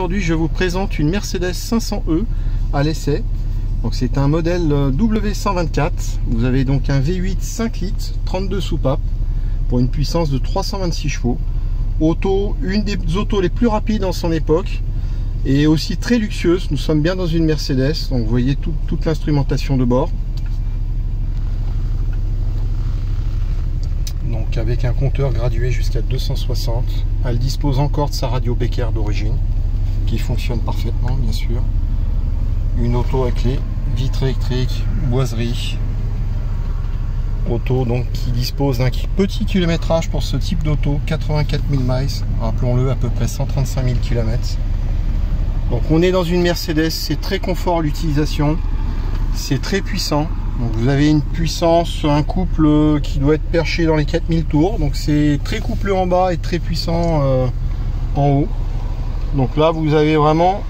Aujourd'hui, je vous présente une Mercedes 500e à l'essai. Donc c'est un modèle W124. Vous avez donc un V8 5 litres, 32 soupapes pour une puissance de 326 chevaux. Une des autos les plus rapides en son époque et aussi très luxueuse. Nous sommes bien dans une Mercedes, donc vous voyez toute l'instrumentation de bord. Donc avec un compteur gradué jusqu'à 260. Elle dispose encore de sa radio Becker d'origine, qui fonctionne parfaitement bien sûr. Une auto à clé, vitre électrique, boiserie. Auto donc qui dispose d'un petit kilométrage pour ce type d'auto, 84 000 miles, rappelons-le, à peu près 135 000 km. Donc on est dans une Mercedes, c'est très confort l'utilisation, c'est très puissant. Donc vous avez une puissance, un couple qui doit être perché dans les 4000 tours, donc c'est très couplé en bas et très puissant en haut. Donc là vous avez vraiment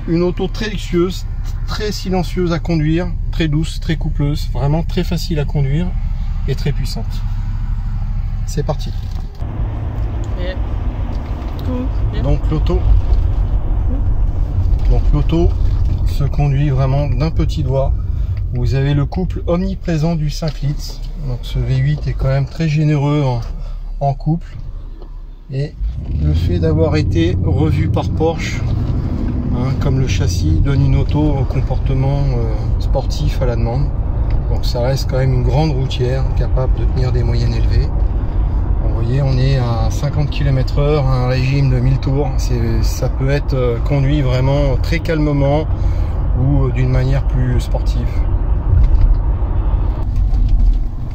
une auto très luxueuse, très silencieuse à conduire, très douce, très coupleuse, vraiment très facile à conduire et très puissante. C'est parti. Donc l'auto se conduit vraiment d'un petit doigt. Vous avez le couple omniprésent du 5 litres. Donc ce V8 est quand même très généreux en couple. Et le fait d'avoir été revu par Porsche, comme le châssis, donne une auto au comportement sportif à la demande. Donc ça reste quand même une grande routière capable de tenir des moyennes élevées. Vous voyez, on est à 50 km/h, un régime de 1000 tours. Ça peut être conduit vraiment très calmement ou d'une manière plus sportive.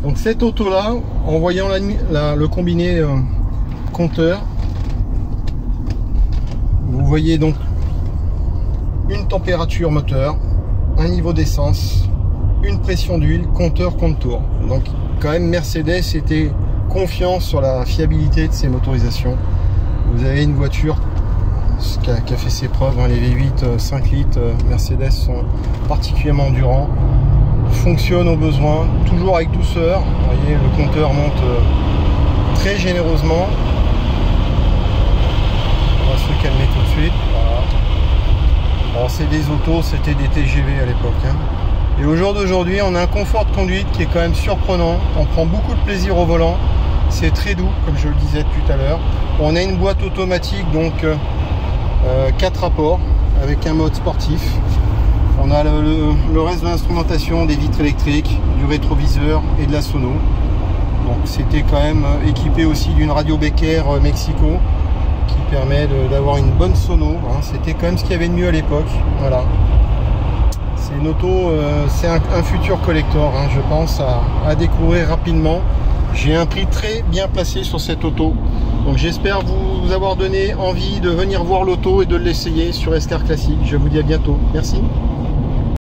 Donc cette auto là, en voyant le combiné compteur, vous voyez donc une température moteur, un niveau d'essence, une pression d'huile, compteur compte-tour. Donc quand même Mercedes était confiant sur la fiabilité de ces motorisations. Vous avez une voiture qui a fait ses preuves, les V8 5 litres Mercedes sont particulièrement endurants, fonctionnent au besoin, toujours avec douceur. Vous voyez, le compteur monte très généreusement. On va se calmer tout de suite. Voilà. Alors c'est des autos, c'était des TGV à l'époque. Et au jour d'aujourd'hui, on a un confort de conduite qui est quand même surprenant. On prend beaucoup de plaisir au volant. C'est très doux, comme je le disais tout à l'heure. On a une boîte automatique, donc 4 rapports avec un mode sportif. On a le reste de l'instrumentation, des vitres électriques, du rétroviseur et de la sono. Donc c'était quand même équipé aussi d'une radio Becker Mexico qui permet d'avoir une bonne sono. C'était quand même ce qu'il y avait de mieux à l'époque. Voilà. C'est une auto, c'est un futur collector, je pense, à découvrir rapidement. J'ai un prix très bien placé sur cette auto. Donc j'espère vous avoir donné envie de venir voir l'auto et de l'essayer sur SCar Classic. Je vous dis à bientôt. Merci.